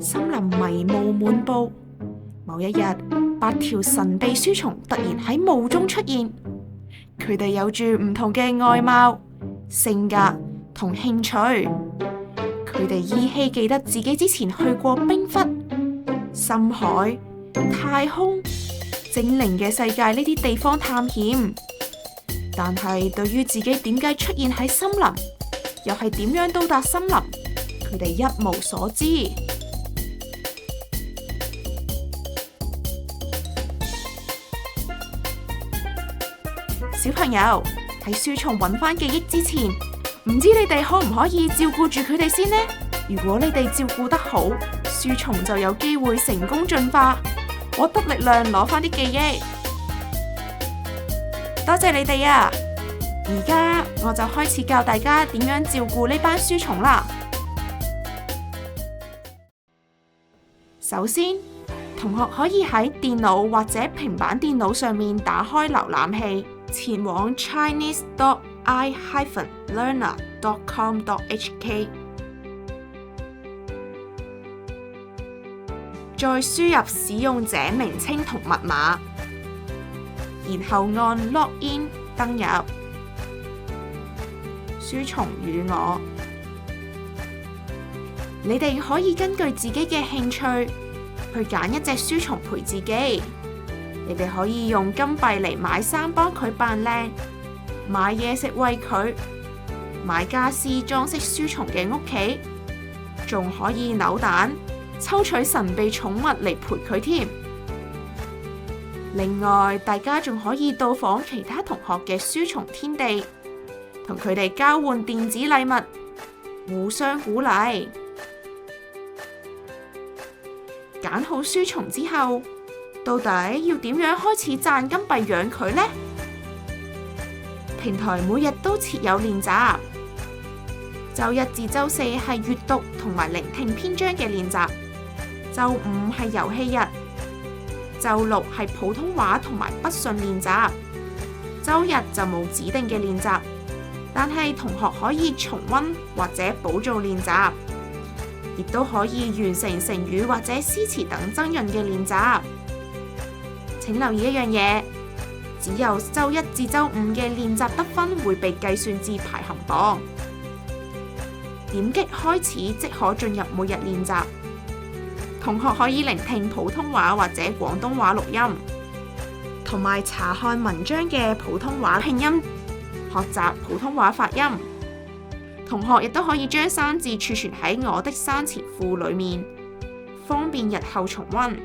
森林迷霧滿布。某一日，8條神秘書蟲突然喺霧中出現。佢哋有住唔同嘅外貌、性格同興趣。佢哋依稀記得自己之前去過冰窟、深海、太空、精靈嘅世界呢啲地方探險。但係對於自己點解出現喺森林，又係點樣到達森林，佢哋一無所知。小朋友，喺書蟲揾返記憶之前，唔知你哋可唔可以照顧住佢哋先呢？如果你哋照顧得好，書蟲就有機會成功進化，獲得力量攞返啲記憶。多謝你哋啊！而家我就開始教大家點樣照顧呢班書蟲啦。首先，同學可以喺電腦或者平板電腦上面打開瀏覽器，前往 chinese.i-learner.com.hk， 再輸入使用者名稱同密碼，然後按 Login 登入。書蟲與我，你哋可以根據自己嘅興趣去揀一隻書蟲陪自己。你哋可以用金幣嚟買衫幫佢扮靚，買嘢食餵佢，買家私裝飾書蟲嘅屋企，仲可以扭蛋抽取神秘寵物嚟陪佢添。另外，大家仲可以到訪其他同學嘅書蟲天地，同佢哋交換電子禮物，互相鼓勵。揀好書蟲之後，到底要點樣開始賺金幣養佢呢？平台每日都設有練習，週1至週4係閱讀同埋聆聽篇章嘅練習，週5係遊戲日，週6係普通話同埋筆順練習，週日就冇指定嘅練習。但係同學可以重溫或者補做練習，亦都可以完成成語或者詩詞等增潤嘅練習。請留意一樣嘢，只有週1至週5嘅練習得分會被計算至排行榜。點擊開始即可進入每日練習。同學可以聆聽普通話或者廣東話錄音，同埋查看文章嘅普通話拼音，學習普通話發音。同學亦都可以將生字儲存喺我的生詞庫裏面，方便日後重溫。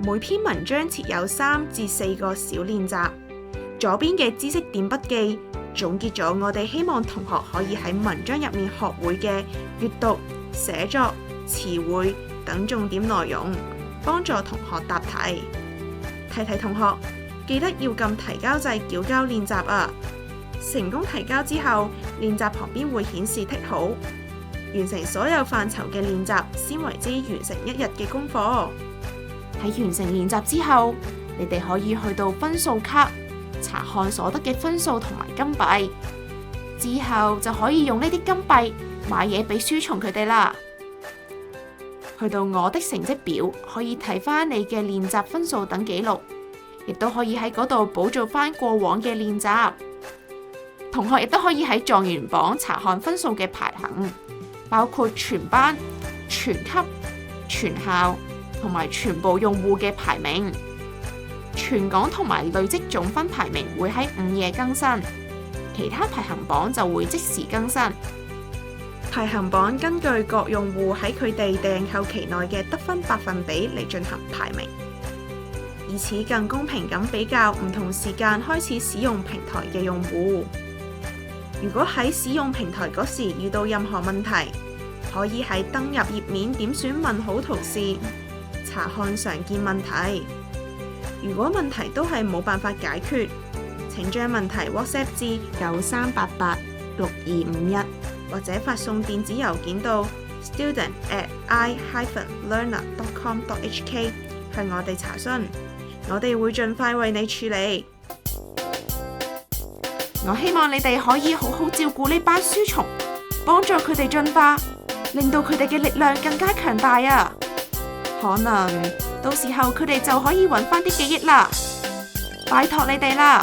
每篇文章設有3至4個小練習，左邊嘅知識點筆記總結咗我哋希望同學可以喺文章入面學會嘅閱讀、寫作、詞彙等重點內容，幫助同學答題。提提同學，記得要撳提交掣繳交練習啊！成功提交之後，練習旁邊會顯示剔好，完成所有範疇嘅練習先為之完成1日嘅功課。喺完成練習之後，你哋可以去到分數卡查看所得嘅分數同埋金幣，之後就可以用呢啲金幣買嘢俾書蟲佢哋啦。去到我的成績表，可以睇返你嘅練習分數等記錄，亦都可以喺嗰度補做返過往嘅練習。同學亦都可以喺狀元榜查看分數嘅排行，包括全班、全級、全校同埋全部用戶嘅排名。全港同埋累積總分排名會喺午夜更新，其他排行榜就會即時更新。排行榜根據各用戶喺佢哋訂購期內嘅得分百分比嚟進行排名，以此更公平咁比較唔同時間開始使用平台嘅用戶。如果喺使用平台嗰時遇到任何問題，可以喺登入頁面點選問號圖示，查看常見問題。如果問題都係冇辦法解決，請將問題 WhatsApp 至93886251，或者發送電子郵件到 student@i-learner.com.hk 向我哋查詢，我哋會盡快為你處理。我希望你哋可以好好照顧呢班書蟲，幫助佢哋進化，令到佢哋嘅力量更加強大啊！可能到時候佢哋就可以揾返啲記憶啦。拜託你哋啦！